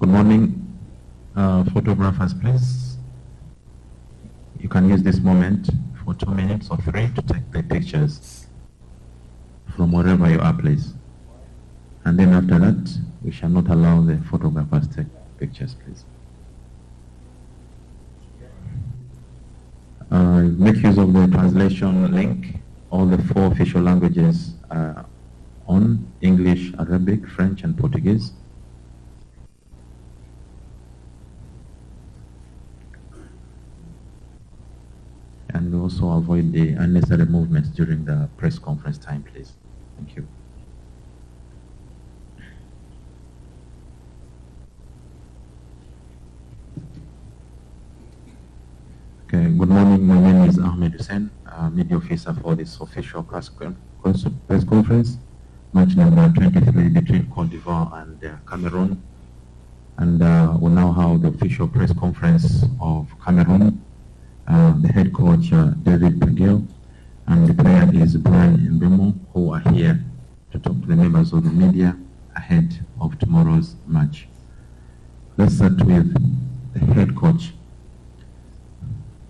Good morning, photographers, please. You can use this moment for 2 minutes or 3 to take the pictures from wherever you are, please. And then after that, we shall not allow the photographers to take pictures, please. Make use of the translation link. All the 4 official languages are on: English, Arabic, French, and Portuguese. And also avoid the unnecessary movements during the press conference time, please. Thank you. Okay, good morning. My name is Ahmed Hussein, media officer for this official press conference, match number 23 between Cote d'Ivoire and Cameroon. And we now have the official press conference of Cameroon. The head coach, David Pagel, and the player is Brian Mbemo, who are here to talk to the members of the media ahead of tomorrow's match. Let's start with the head coach.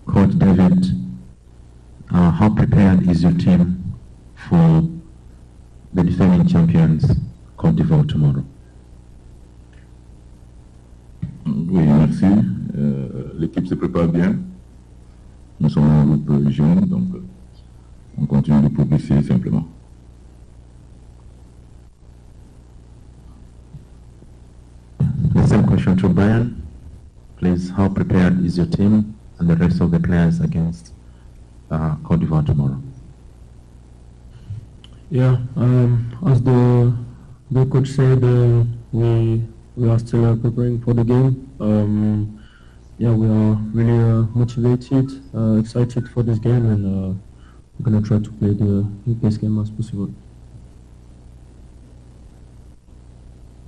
Coach David, how prepared is your team for the defending champions, Côte d'Ivoire, tomorrow? Oui, merci. L'équipe se prépare bien. Nous sommes un groupe jeune, donc on continue de progresser simplement. The same question to Brian. Please, how prepared is your team and the rest of the players against Côte d'Ivoire tomorrow? Yeah, as the coach said, we are still preparing for the game. Yeah, we are really motivated, excited for this game, and we're going to try to play the best game as possible.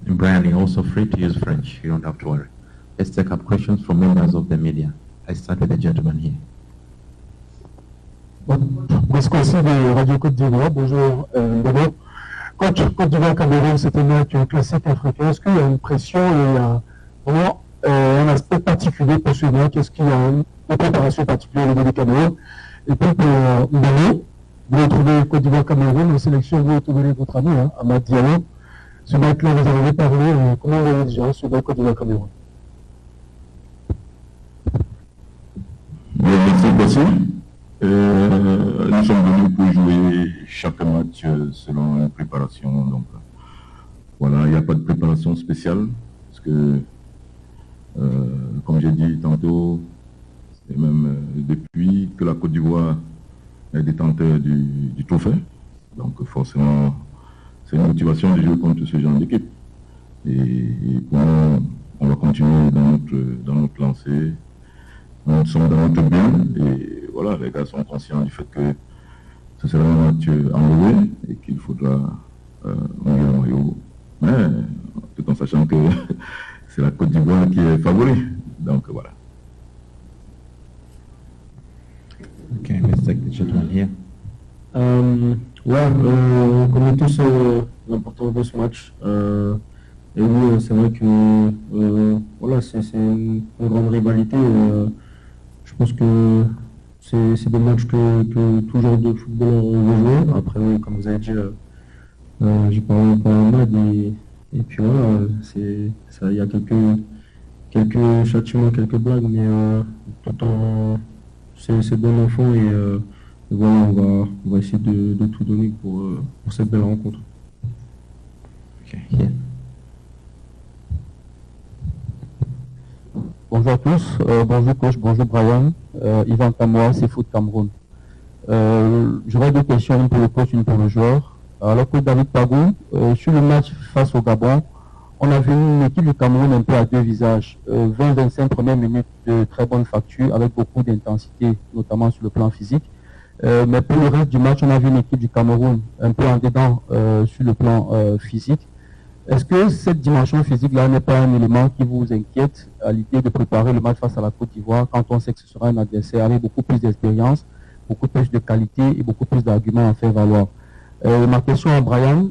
And Brian, you're also free to use French. You don't have to worry. Let's take up questions from members of the media. I start with the gentleman here. Bosco-ci de Radio Côte d'Ivoire. Bonjour. D'abord, coach, Côte d'Ivoire-Cameroun, c'est un match classique africain. Est-ce qu'il y a une pression et vraiment un aspect particulier pour ce match? Est-ce qu'il y a une préparation particulière au niveau du Cameroun? Et puis pour Mbemo, vous retrouvez Côte d'Ivoire-Cameroun, en sélection, vous retrouvez votre ami, Amad Diallo. Ce match-là, vous en avez parlé. Comment vous voyez déjà ce match Côte d'Ivoire-Cameroun? Merci beaucoup. Nous sommes venus pour jouer chaque match selon une préparation. Donc voilà, il n'y a pas de préparation spéciale. Parce que, comme j'ai dit tantôt, et même depuis que la Côte d'Ivoire est détenteur du trophée, donc forcément, c'est une motivation de jouer contre ce genre d'équipe. Et pour nous, on va continuer dans notre lancée. Nous sommes dans notre bien et voilà, les gars sont conscients du fait que ce sera un match enlevé et qu'il faudra mouiller le maillot. Mais tout en sachant que c'est la Côte d'Ivoire qui est favori. Donc voilà. Okay, let's take the gentleman here. Ouais, on connaît tous l'importance de ce match. Et oui, c'est vrai que voilà, c'est une grande rivalité. Je pense que c'est des matchs que tout genre de footballeur veut jouer. Après, oui, comme vous avez dit, j'ai parlé pour un mode et puis voilà, il y a quelques châtiments, quelques blagues, mais tout en c'est bon enfant et voilà, on va essayer de tout donner pour cette belle rencontre. Okay, yeah. Bonjour à tous, bonjour coach, bonjour Brian, Yvan Kamoa, c'est Foot Cameroun. J'aurais 2 questions, une pour le coach, une pour le joueur. Alors coach David Pagou, sur le match face au Gabon, on a vu une équipe du Cameroun un peu à 2 visages. 20-25 premières minutes de très bonne facture avec beaucoup d'intensité, notamment sur le plan physique. Mais pour le reste du match, on a vu une équipe du Cameroun un peu en dedans sur le plan physique. Est-ce que cette dimension physique-là n'est pas un élément qui vous inquiète à l'idée de préparer le match face à la Côte d'Ivoire quand on sait que ce sera un adversaire avec beaucoup plus d'expérience, beaucoup plus de qualité et beaucoup plus d'arguments à faire valoir? Ma question à Brian,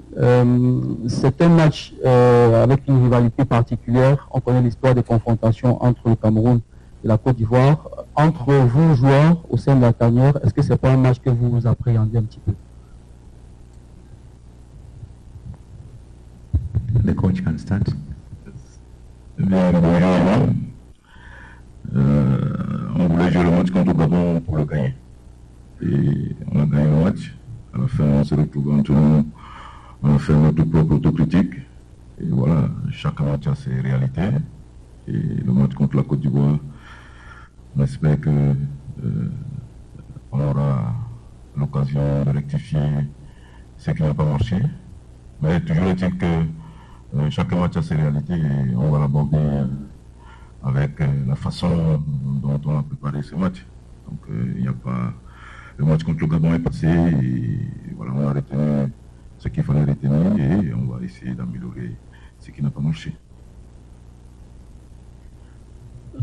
c'est un match avec une rivalité particulière. On connaît l'histoire des confrontations entre le Cameroun et la Côte d'Ivoire. Entre vous, joueurs, au sein de la tanière, est-ce que c'est pas un match que vous appréhendez un petit peu? The coach can start. Bien, bonjour. On voulait jouer le match contre le Gabon pour le gagner. Et on a gagné le match. À la fin, on se retrouve entre nous, on a fait notre propre autocritique. Et voilà, chaque match a ses réalités. Et le match contre la Côte d'Ivoire, on espère que on aura l'occasion de rectifier ce qui n'a pas marché. Mais toujours est-il que chaque match a ses réalités et on va l'aborder avec la façon dont on a préparé ce match. Donc il n'y a pas... Le match contre le Gabon est passé et voilà, on a retenu ce qu'il fallait retenir et on va essayer d'améliorer ce qui n'a pas marché.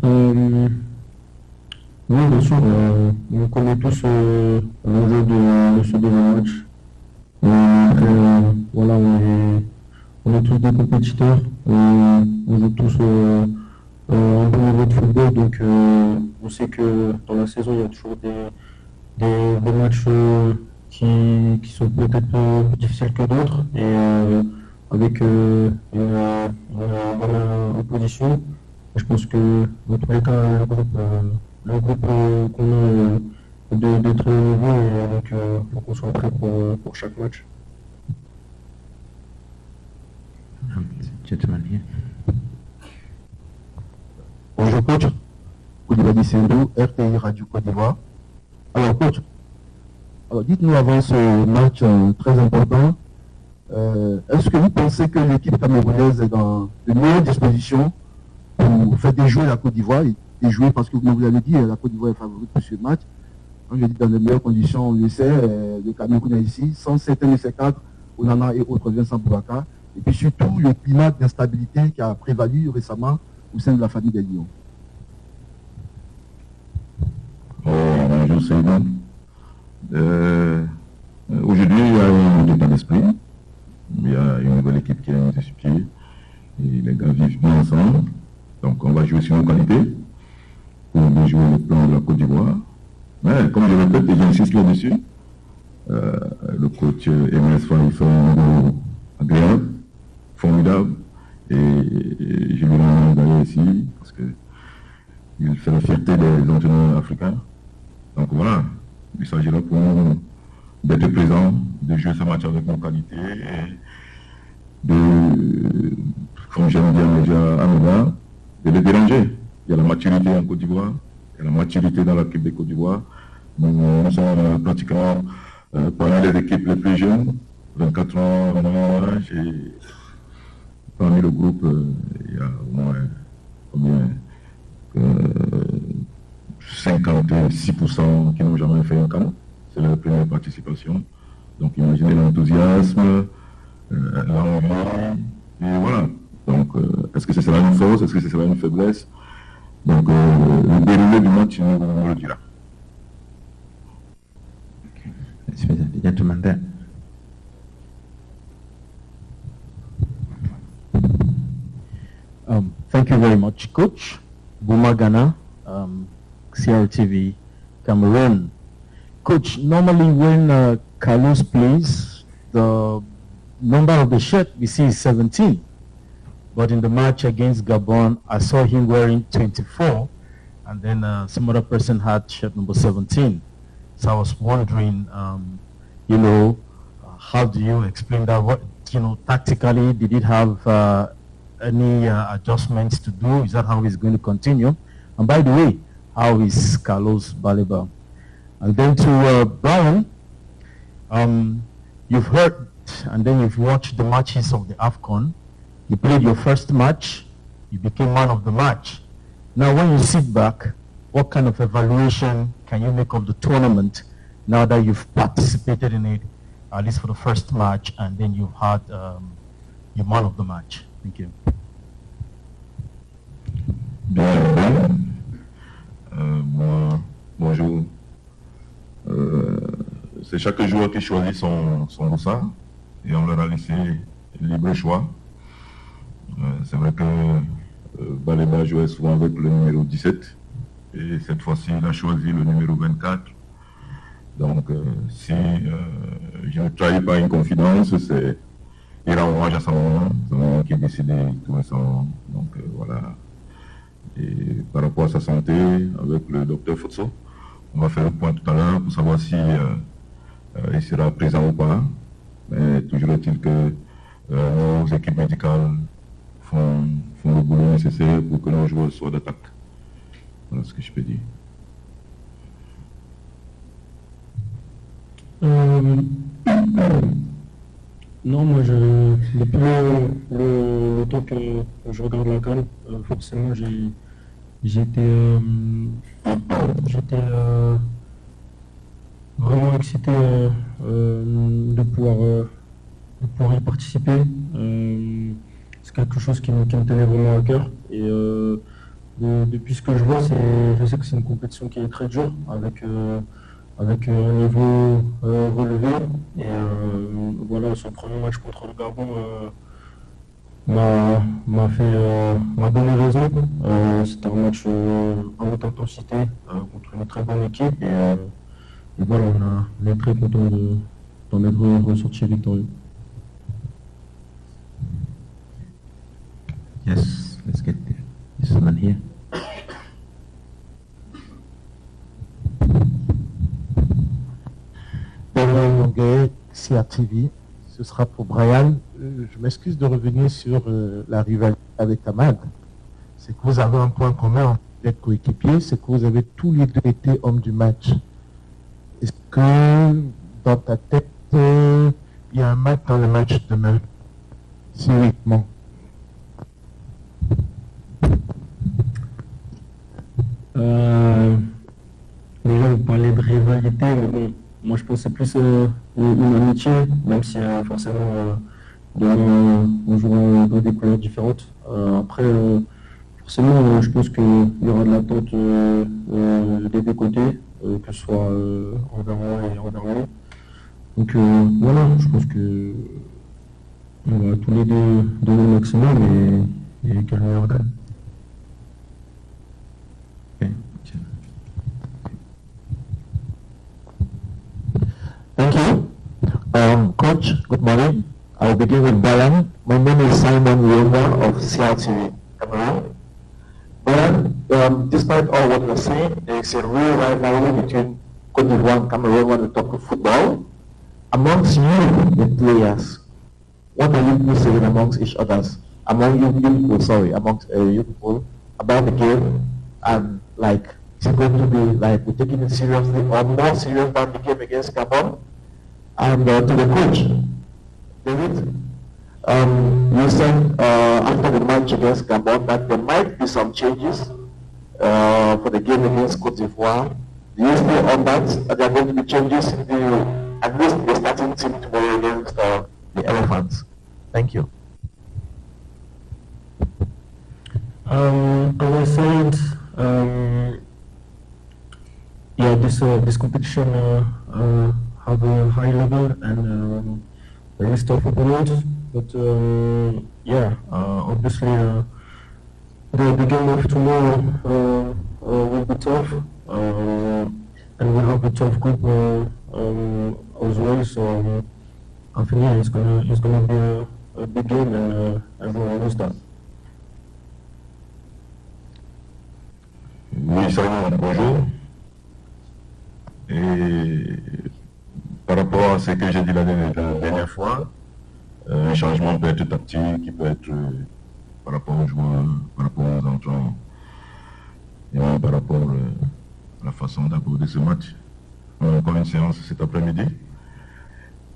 Oui, bien sûr, on connaît tous l'enjeu de ce deuxième match. Voilà, on est tous des compétiteurs, on joue tous un bon niveau de football, donc on sait que dans la saison, il y a toujours des matchs qui sont peut-être plus difficiles que d'autres, et avec une bonne opposition. Je pense que dans tous les cas, le groupe qu'on a de très haut niveau, et donc il faut qu'on soit prêt pour chaque match. Gentleman here. Bonjour coach, Koulibaly Sendou, RTI Radio Côte d'Ivoire. Alors coach, dites-nous avant ce match très important, est-ce que vous pensez que l'équipe camerounaise est dans de meilleures dispositions pour faire déjouer la Côte d'Ivoire et déjouer, parce que vous l'avez dit, la Côte d'Ivoire est favorite pour ce match. Quand je dis dans de meilleures conditions, on le sait, le Cameroun est ici, sans certains de ces cadres, Onana et autres, Vincent Boubacar, et puis surtout le climat d'instabilité qui a prévalu récemment au sein de la famille des Lions. Bonjour Seydou. Aujourd'hui, il y a un état d'esprit. Il y a une nouvelle équipe qui est mise sur pied. Et les gars vivent bien ensemble. Donc on va jouer sur nos qualités pour bien jouer le plan de la Côte d'Ivoire. Mais comme je répète et j'insiste là-dessus, le coach MS Faye fait un boulot agréable, formidable. Et je lui rends d'ailleurs ici parce qu'il fait la fierté des entraîneurs africains. Donc voilà, il s'agira pour nous d'être présents, de jouer ce match avec nos qualités, et de, comme j'aime bien déjà Amina, de les déranger. Il y a la maturité en Côte d'Ivoire, il y a la maturité dans l'équipe de Côte d'Ivoire. Nous sommes pratiquement parmi les équipes les plus jeunes, 24 ans en âge, et parmi le groupe, il y a au moins combien 56% qui n'ont jamais fait un canon. C'est leur première participation. Donc imaginez l'enthousiasme, l'envie, et voilà. Donc est-ce que ce sera une force, est-ce que ce sera une faiblesse? Donc le déroulé du match nous le dira. The gentleman there. Thank you very much, Coach. Bouma Ghana, CRTV, Cameroon. Coach, normally when Carlos plays, the number of the shirt we see is 17. But in the match against Gabon, I saw him wearing 24, and then some other person had shirt number 17. So I was wondering, how do you explain that? What, tactically, did it have any adjustments to do? Is that how he's going to continue? And by the way, how is Carlos Baleba? And then to Brian, you've heard and then you've watched the matches of the AFCON. You played your first match, you became man of the match. Now when you sit back, what kind of evaluation can you make of the tournament now that you've participated in it, at least for the first match, and then you've had your man of the match? Thank you. Bien. Moi, bonjour. c'est chaque joueur qui choisit son dossard et on leur a laissé libre choix. C'est vrai que Baleba jouait souvent avec le numéro 17 et cette fois-ci il a choisi le numéro 24. Donc si je ne trahis pas une confidence, c'est il rend hommage à sa maman qui est décédée tout récemment. Donc voilà. Et par rapport à sa santé, avec le docteur Fotso, on va faire le point tout à l'heure pour savoir si il sera présent ou pas. Mais toujours est-il que nos équipes médicales font le boulot nécessaire pour que nos joueurs soient d'attaque. Voilà ce que je peux dire. Non, moi, depuis le temps que je regarde la CAN, forcément, j'étais vraiment excité de pouvoir y participer. C'est quelque chose qui me tenait vraiment à cœur. Et depuis ce que je vois, je sais que c'est une compétition qui est très dure, avec un niveau relevé. Et voilà, son premier match contre le Gabon m'a donné raison. C'était un match à haute intensité contre une très bonne équipe. Et voilà, on est très content d'en être ressorti victorieux. Yes, let's get this man here. Brian Longuet, CRTV, ce sera pour Brian. Je m'excuse de revenir sur la rivalité avec Ahmad. C'est que vous avez un point commun d'être coéquipiers, c'est que vous avez tous les deux été hommes du match. Est-ce que dans ta tête, il y a un match dans le match demain? Symboliquement. Déjà, vous parlez de rivalité, mais bon, moi je pense que c'est plus une amitié, même si forcément on joue dans des couleurs différentes. Après, forcément, je pense qu'il y aura de l'attente des deux côtés, que ce soit envers moi et envers moi. Donc voilà, je pense que on va tous les deux donner le maximum et que le meilleur gagne. Thank you. Coach, good morning. I'll begin with Brian. My name is Simon Yoma of CRTV Cameroon. Brian, despite all what you're saying, there's a real rivalry between Côte d'Ivoire and Cameroon when we talk of football. Amongst you, the players, what are you saying amongst each others? Amongst you people about the game, and like, is it going to be like we're taking it seriously or more serious than the game against Gabon? And to the coach, David, you said after the match against Gabon that there might be some changes for the game against Côte d'Ivoire. Do you stay on that there are going to be changes in at least the starting team tomorrow against the Elephants? Thank you. As I said, this competition have a high level and very tough opponents. But obviously the game of tomorrow will be tough, and we'll have a tough group as well. So I think it's gonna be a big game, and everyone knows that. Oui, Simon, bonjour. Et par rapport à ce que j'ai dit la dernière fois, un changement peut être tactique, qui peut être par rapport aux joueurs, par rapport aux entrants, et par rapport à la façon d'aborder ce match. On a encore une séance cet après-midi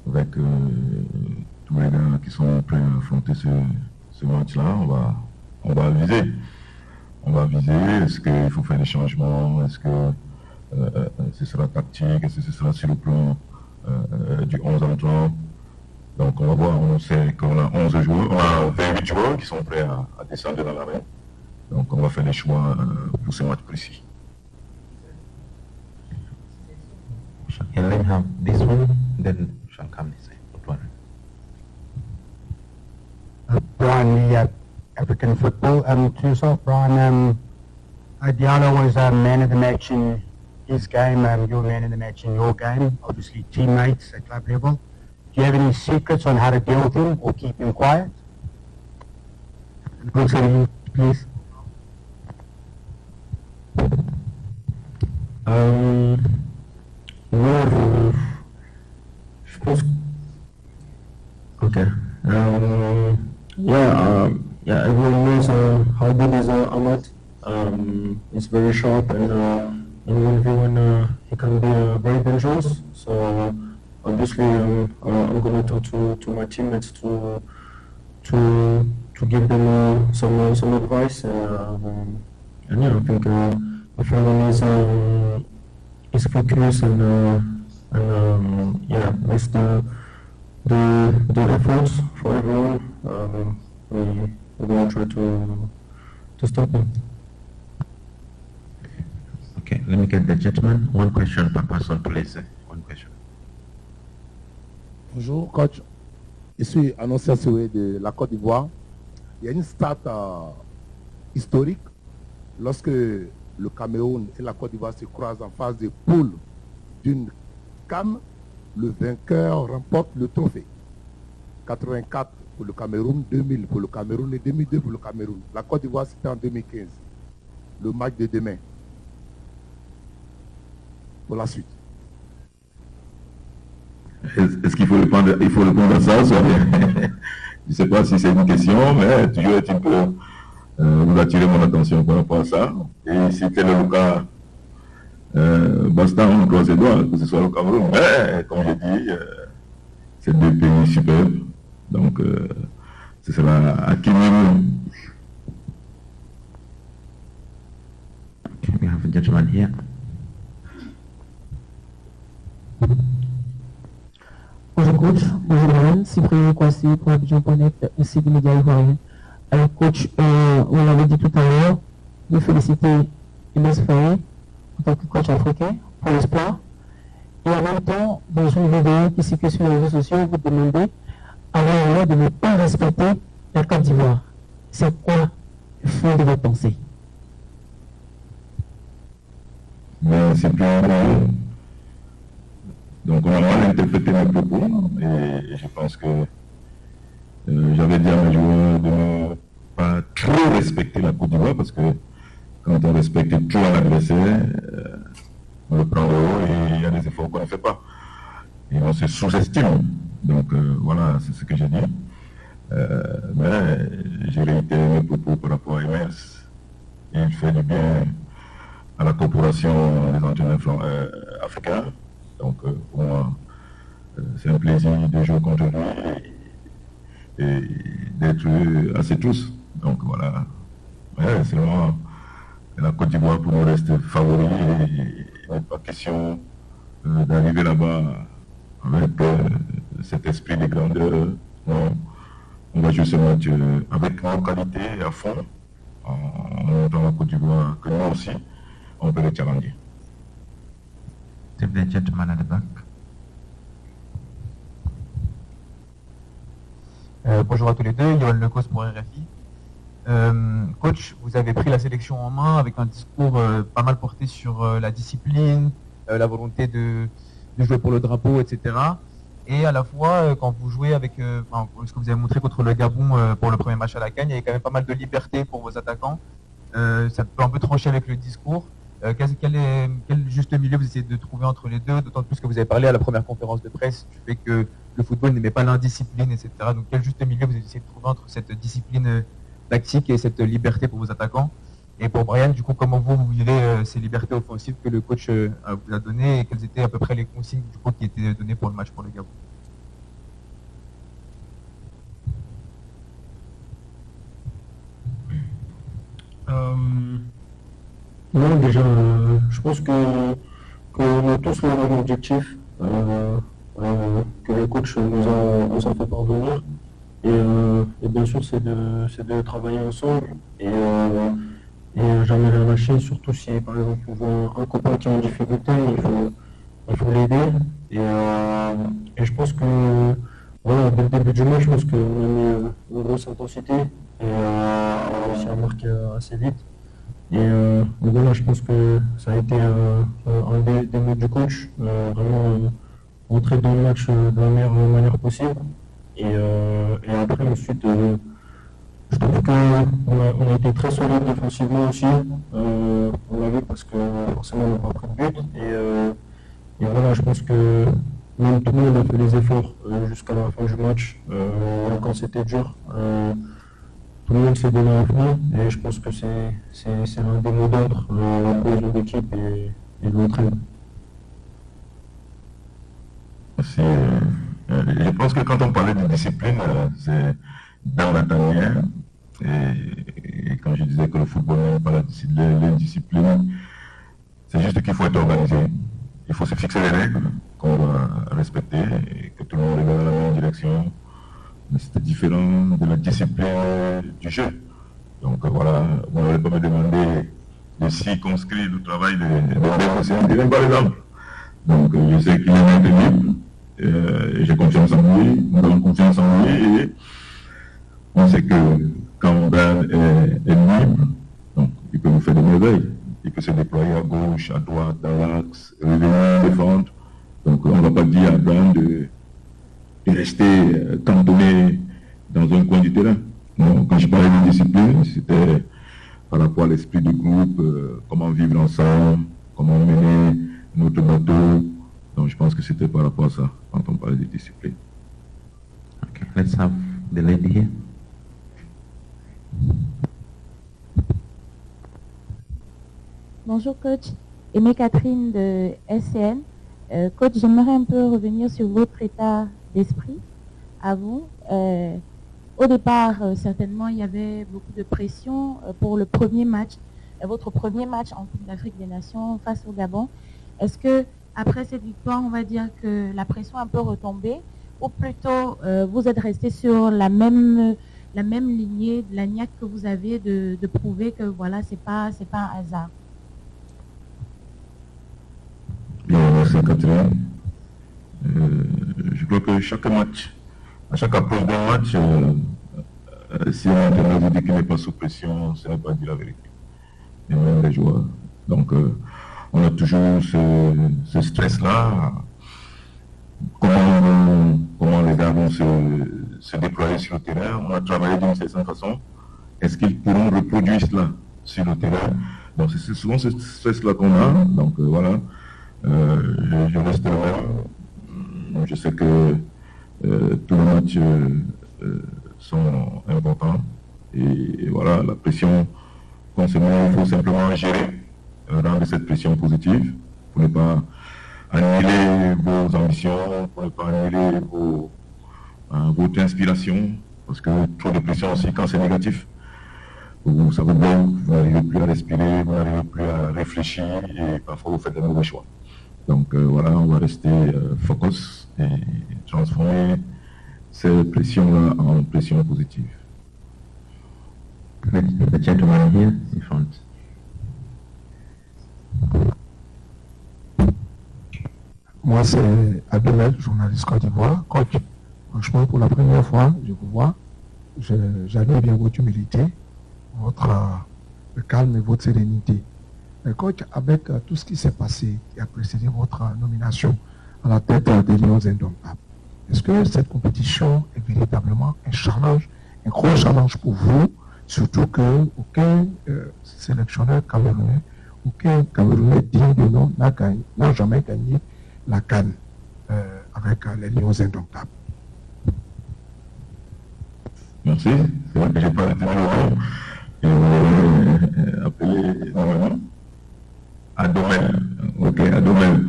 avec tous les gars qui sont prêts à affronter ce match-là. On va viser. On va viser, est-ce qu'il faut faire des changements, est-ce que ce sera tactique, est-ce que ce sera sur le plan du 11 entrant. Donc on va voir, on sait qu'on a 11 joueurs, on a 28 joueurs qui sont prêts à descendre dans l'arène. Donc on va faire des choix pour ce match précis. Let him have this one, then shall come this way. Don't worry. Brian Lee, African Football. To yourself, Brian, Diallo was man of the match in his game. You were man of the match in your game. Obviously, teammates at club level. Do you have any secrets on how to deal with him or keep him quiet? Please. Je pense. Okay. Everyone knows how good is Ahmad. He's very sharp and in 1v1 he can be very dangerous. So obviously I'm going to talk to my teammates to give them some advice. And yeah, I think if everyone is focused and makes the efforts for everyone, we're going to try to stop him. Okay, let me get the gentleman. One question per person, please. One question. Bonjour, coach. Je suis annonceur de la Côte d'Ivoire. Il y a une stat historique lorsque le Cameroun et la Côte d'Ivoire se croisent en phase de poule d'une CAN, le vainqueur remporte le trophée. 84 pour le Cameroun, 2000 pour le Cameroun et 2002 pour le Cameroun. La Côte d'Ivoire, c'était en 2015. Le match de demain. Pour la suite. Est-ce qu'il faut répondre, à ça soit je ne sais pas si c'est une question, mais toujours est-il que vous attirez mon attention par rapport à ça. Et si tel est le cas, basta, on croise les doigts, que ce soit le Cameroun. Mais, comme j'ai dit, c'est deux pays superbes. Donc, ce sera à qui même. We have a gentleman here. Bonjour coach, bonjour Brian, Cyprien Kwasi pour Abidjan.net, ainsi des médias ivoiriens. Alors coach, on l'avait dit tout à l'heure, vous félicitez Inès Faye en tant que coach africain pour l'espoir. Et en même temps, dans une vidéo qui circule sur les réseaux sociaux, vous demandez à l'heure de ne pas respecter la Côte d'Ivoire. C'est quoi le fond de votre pensée? C'est plus. Donc on a mal interprété mes propos et je pense que j'avais dit à mes joueurs de ne pas trop respecter la Côte d'Ivoire parce que quand on respecte trop un adversaire, on le prend au haut et il y a des efforts qu'on ne fait pas. Et on se sous-estime. Donc voilà, c'est ce que j'ai dit. Mais j'ai réitéré mes propos par rapport à Emels. Et il fait du bien à la corporation des entraîneurs africains. Donc pour moi, c'est un plaisir de jouer contre lui et d'être à ses trousses. Donc voilà, c'est vraiment la Côte d'Ivoire pour nous reste favori et il n'est pas question d'arriver là-bas avec cet esprit de grandeur. Non, on va jouer ce match avec nos qualités à fond, en montrant la Côte d'Ivoire que nous aussi, on peut les challenger. The gentleman at the back. Bonjour à tous les deux, Yoann Lecos pour RFI. Coach, vous avez pris la sélection en main avec un discours pas mal porté sur la discipline, la volonté de jouer pour le drapeau, etc. Et à la fois, quand vous jouez avec ce que vous avez montré contre le Gabon pour le premier match à la CAN, il y avait quand même pas mal de liberté pour vos attaquants. Ça peut un peu trancher avec le discours. Quel juste milieu vous essayez de trouver entre les deux, d'autant plus que vous avez parlé à la première conférence de presse du fait que le football n'aimait pas l'indiscipline, etc. Donc quel juste milieu vous essayez de trouver entre cette discipline tactique et cette liberté pour vos attaquants? Et pour Brian, du coup, comment vous vivez ces libertés offensives que le coach vous a données et quelles étaient à peu près les consignes du coup, qui étaient données pour le match pour le Gabon? Non, déjà, je pense qu'on a tous le même objectif que le coach nous a fait parvenir. Et bien sûr, c'est de travailler ensemble et jamais rien lâcher, surtout si, par exemple, on voit un copain qui est en difficulté, il faut l'aider. Et je pense que voilà, dès le début du match, je pense qu'on a mis une grosse intensité et on a réussi à marquer assez vite. Et voilà, je pense que ça a été un des mots du coach, vraiment entrer dans le match de la meilleure manière possible. Et après, ensuite, je trouve qu'on a été très solide défensivement aussi. On l'a vu parce que forcément on n'a pas pris de but. Et voilà, je pense que même tout le monde a fait les efforts jusqu'à la fin du match. Quand c'était dur, tout le monde s'est donné à fond. Et je pense que c'est un des mots d'ordre, la cohésion d'équipe et de l'entraîne. Je pense que quand on parlait de discipline, c'est dans la tanière. Et quand je disais que le football n'est pas l'indiscipline, c'est juste qu'il faut être organisé. Il faut se fixer les règles qu'on va respecter et que tout le monde regarde dans la même direction. Mais c'était différent de la discipline du jeu. Donc voilà, vous n'allez pas me demander de circonscrire le travail de Dylan par exemple. Donc je sais qu'il est maintenu. J'ai confiance en lui, nous avons confiance en lui et on sait que quand Brian est libre, donc il peut nous faire des merveilles. Il peut se déployer à gauche, à droite, dans l'axe, revenir, défendre. Donc on ne va pas dire à Brian de rester cantonné dans un coin du terrain. Non, quand je parlais de discipline, c'était par rapport à l'esprit du groupe, comment vivre ensemble, comment mener notre bateau. Donc je pense que c'était par rapport à ça, quand on parlait de discipline. Okay, let's have the lady here. Bonjour coach, Aimée Catherine de SCN. Coach, j'aimerais un peu revenir sur votre état d'esprit à vous. Au départ, certainement, il y avait beaucoup de pression pour le premier match, votre premier match en Coupe d'Afrique des Nations face au Gabon. Est-ce que après cette victoire, on va dire que la pression a un peu retombé, ou plutôt vous êtes resté sur la même lignée, de la niaque que vous avez de prouver que voilà, c'est pas un hasard? Bien, merci Catherine. Je crois que chaque match, à chaque approche d'un match, si un entraîneur vous dit qu'il n'est pas sous pression, ce n'est pas dire la vérité. Et même les joueurs. Donc, on a toujours ce stress-là. Comment les gars vont se déployer sur le terrain. On a travaillé d'une certaine façon. Est-ce qu'ils pourront reproduire cela sur le terrain? Donc, c'est souvent ce stress-là qu'on a. Donc, voilà. Je reste le même. Je sais que tous les matchs sont importants. Et voilà, la pression qu'on se met, il faut simplement gérer, rendre cette pression positive pour ne pas annihiler vos ambitions, pour ne pas annihiler votre inspiration. Parce que trop de pression aussi, quand c'est négatif, ça vous bloque, vous n'arrivez plus à respirer, vous n'arrivez plus à réfléchir et parfois vous faites des mauvais choix. Donc voilà, on va rester focus et transformer ces pressions-là en pression positive. The gentleman here in front. Moi, c'est Abdelal, journaliste Côte d'Ivoire. Coach, franchement, pour la première fois, je vous vois. J'admire bien votre humilité, votre calme et votre sérénité. Coach, avec tout ce qui s'est passé, qui a précédé votre nomination à la tête des Lions Indomptables, est-ce que cette compétition est véritablement un challenge, un gros challenge pour vous, surtout qu'aucun sélectionneur camerounais, aucun Camerounais digne de nom n'a jamais gagné la CAN avec les Lions Indomptables? Merci. C'est vrai que je n'ai pas retenu le nom. Appelé normalement Adomel. Ok, Adomel.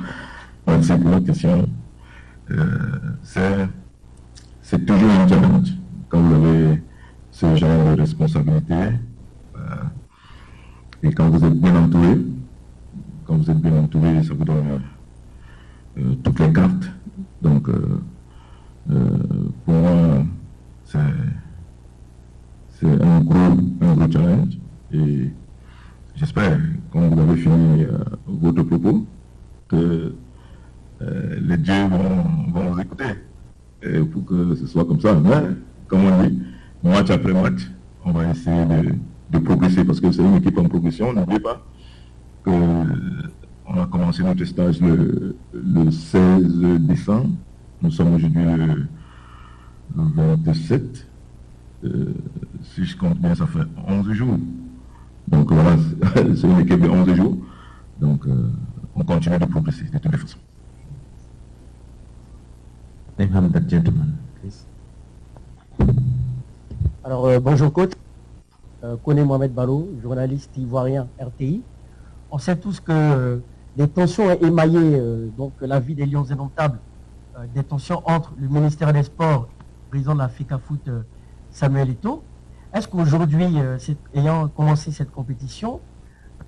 Merci pour la question. C'est toujours un challenge quand vous avez ce genre de responsabilité et quand vous êtes bien entouré. Quand vous êtes bien entouré, ça vous donne toutes les cartes. Donc, pour moi, c'est un gros challenge. Et j'espère, quand vous avez fini votre propos, que les dieux vont nous écouter pour que ce soit comme ça. Mais, comme on dit, match après match, on va essayer de progresser parce que c'est une équipe en progression. N'oubliez pas qu'on a commencé notre stage le 16 décembre. Nous sommes aujourd'hui le 27. Si je compte bien, ça fait 11 jours. Donc voilà, c'est une équipe de 11 jours. Donc on continue de progresser de toutes les façons. Name that gentleman, please. Alors bonjour coach, Koné Mohamed Balo, journaliste ivoirien RTI. On sait tous que les tensions ont émaillé donc la vie des Lions indomptables, des tensions entre le ministère des Sports, le président de la FIFA Foot Samuel Eto'o. Est-ce qu'aujourd'hui, ayant commencé cette compétition,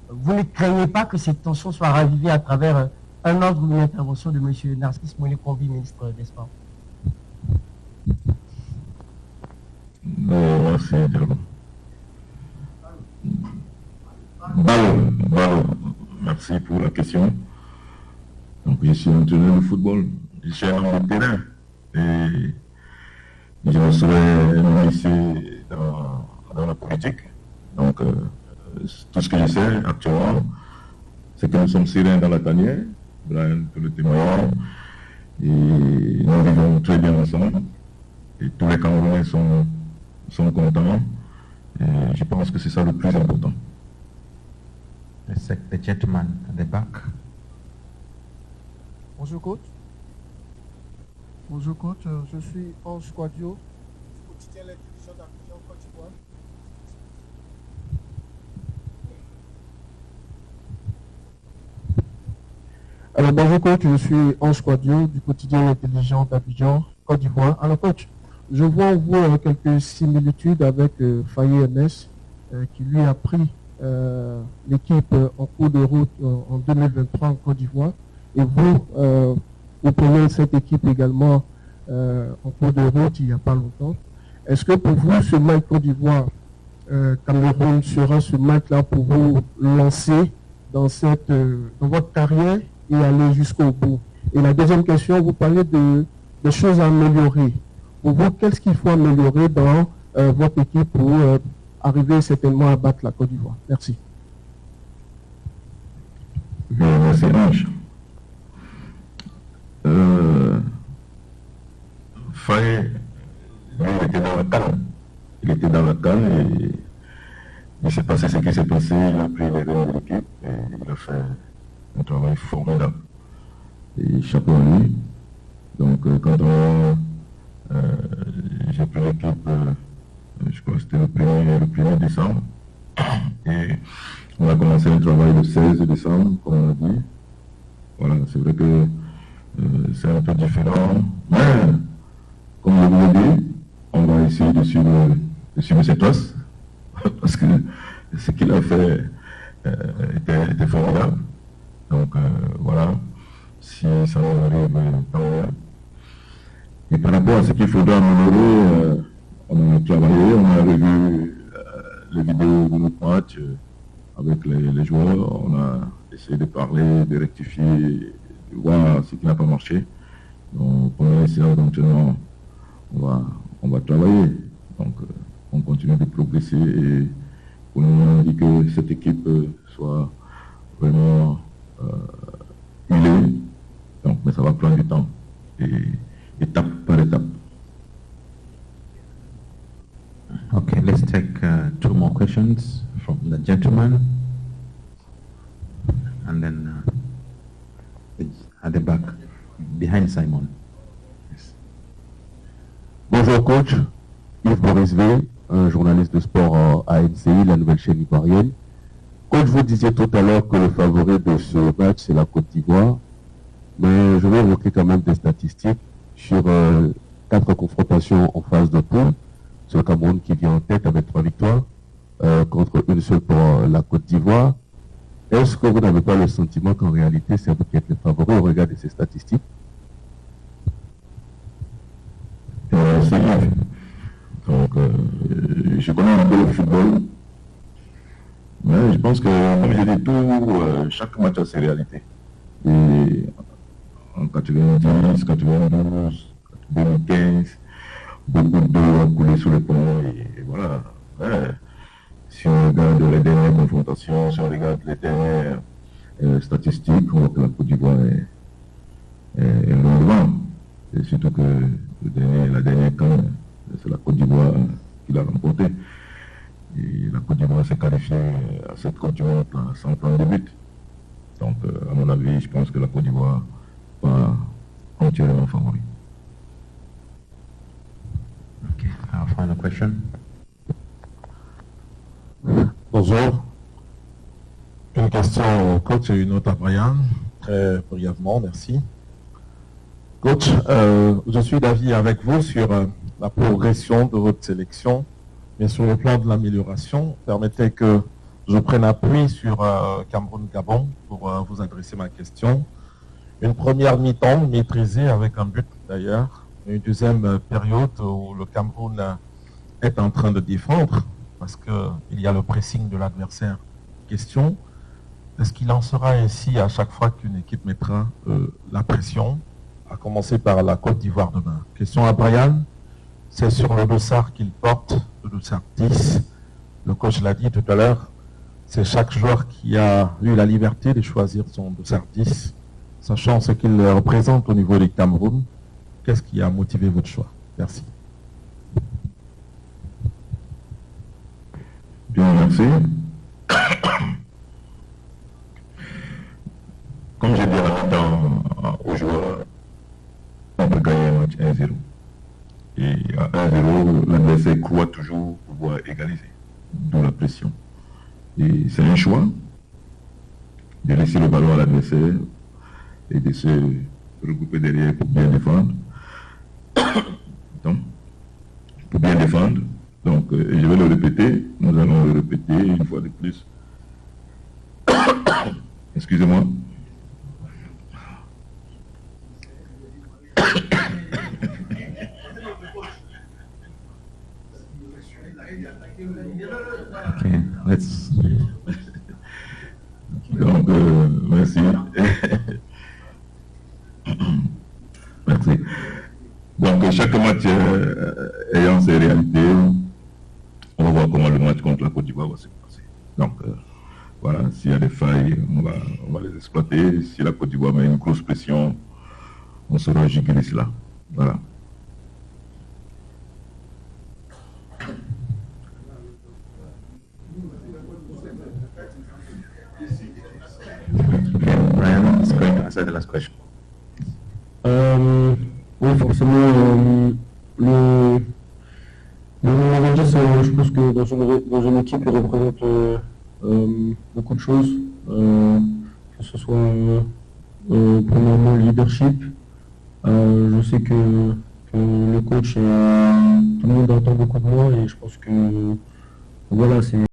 vous ne craignez pas que cette tension soit ravivée à travers un ordre ou une intervention de M. Narcisse Moïle-Kombi, ministre des Sports? Merci, Balo, merci pour la question. Donc, je suis entraîneur de football, je suis un homme de terrain et je me serais initié dans la politique. Donc, tout ce que je sais actuellement, c'est que nous sommes sereins dans la tanière, Brian peut le témoigner, et nous vivons très bien ensemble. Et tous les Camerounais sont contents. Et je pense que c'est ça le plus important. The gentleman at the back. Bonjour coach. Bonjour coach, je suis Ange Quadio, du quotidien L'Intelligence d'Abidjan, Côte d'Ivoire. Alors bonjour coach, je suis Ange Quadio, du quotidien L'Intelligence d'Abidjan, Côte d'Ivoire. Alors coach, je vois en vous quelques similitudes avec Faye Ernest, qui lui a pris l'équipe en cours de route en 2023 en Côte d'Ivoire. Et vous prenez cette équipe également en cours de route il n'y a pas longtemps. Est-ce que pour vous, ce match Côte d'Ivoire, Cameroun sera ce match-là pour vous lancer dans votre carrière et aller jusqu'au bout? Et la deuxième question, vous parlez de choses à améliorer. Pour vous, qu'est-ce qu'il faut améliorer dans votre équipe pour arriver certainement à battre la Côte d'Ivoire? Merci. Merci Ange. Faye, lui, il était dans la canne. Il était dans la canne et il s'est passé ce qui s'est passé. Il a pris les rênes de l'équipe et il a fait un travail formidable. Et chapeau à lui. Donc, quand j'ai pris l'équipe, je crois que c'était le 1er décembre, et on a commencé un travail le 16 décembre, comme on a dit. Voilà, c'est vrai que c'est un peu différent, mais comme je vous l'ai dit, on va essayer de suivre cette os, parce que ce qu'il a fait était formidable. Donc voilà, si ça nous arrive, tant mieux. Et par rapport à ce qu'il faudra améliorer, on a travaillé, on a revu les vidéos de notre match avec les joueurs, on a essayé de parler, de rectifier, de voir ce qui n'a pas marché. Donc, pendant les séances d'entraînement, on va travailler. Donc, on continue de progresser et pour nous, on dit que cette équipe soit vraiment huilée. Donc, mais ça va prendre du temps, et étape par étape. Okay, let's take 2 more questions from the gentleman, and then at the back, behind Simon. Yes. Bonjour coach, Yves Borisvé, un journaliste de sport à NCI, la nouvelle chaîne ivoirienne. Coach, vous disiez tout à l'heure que le favori de ce match, c'est la Côte d'Ivoire, mais je vais évoquer quand même des statistiques sur 4 confrontations en phase de poule. C'est le Cameroun qui vient en tête avec 3 victoires contre une seule pour la Côte d'Ivoire. Est-ce que vous n'avez pas le sentiment qu'en réalité, c'est vous qui êtes le favori au regard de ces statistiques? C'est Yves. Donc, je connais un peu le football, mais je pense que, comme je dis, chaque match a ses réalités. Et en 90, 92, 2015, beaucoup d'eau a coulé sous le pont et voilà. Ouais. Si on regarde les dernières confrontations, si on regarde les dernières statistiques, on voit que la Côte d'Ivoire est loin devant. Et surtout que la dernière CAN, c'est la Côte d'Ivoire qui l'a remporté. Et la Côte d'Ivoire s'est qualifiée à cette Coupe du Monde sans prendre de but. Donc, à mon avis, je pense que la Côte d'Ivoire va entièrement favori. Okay, our final question. Bonjour. Une question au coach et une autre à Brian. Très brièvement, merci. Coach, je suis d'avis avec vous sur la progression de votre sélection, mais sur le plan de l'amélioration, permettez que je prenne appui sur Cameroun-Gabon pour vous adresser ma question. Une première mi-temps maîtrisée avec un but d'ailleurs, une deuxième période où le Cameroun est en train de défendre parce qu'il y a le pressing de l'adversaire. Question, est-ce qu'il en sera ainsi à chaque fois qu'une équipe mettra la pression, à commencer par la Côte d'Ivoire demain? Question à Brian, c'est sur le dossard qu'il porte, le dossard 10. Le coach l'a dit tout à l'heure, c'est chaque joueur qui a eu la liberté de choisir son dossard 10, sachant ce qu'il représente au niveau du Cameroun. Qu'est-ce qui a motivé votre choix? Merci. Bien, merci. Comme j'ai dit à la mi-temps aux joueurs, on peut gagner un match 1-0. Et à 1-0, l'adversaire croit toujours pouvoir égaliser, d'où la pression. Et c'est un choix de laisser le ballon à l'adversaire et de se regrouper derrière pour bien défendre. Donc, pour bien défendre. Donc, je vais le répéter. Nous allons le répéter une fois de plus. Excusez-moi. Okay, let's. Donc, merci. Merci. Donc, chaque match ayant ses réalités, on va voir comment le match contre la Côte d'Ivoire va se passer. Donc, voilà, s'il y a des failles, on va les exploiter. Si la Côte d'Ivoire met une grosse pression, on saura juguler cela. Voilà. Okay, Brian is going to answer the last question. Oui, forcément, le numéro 10, je pense que dans une équipe, il représente beaucoup de choses, que ce soit premièrement le leadership. Je sais que le coach et tout le monde attend beaucoup de moi et je pense que voilà, c'est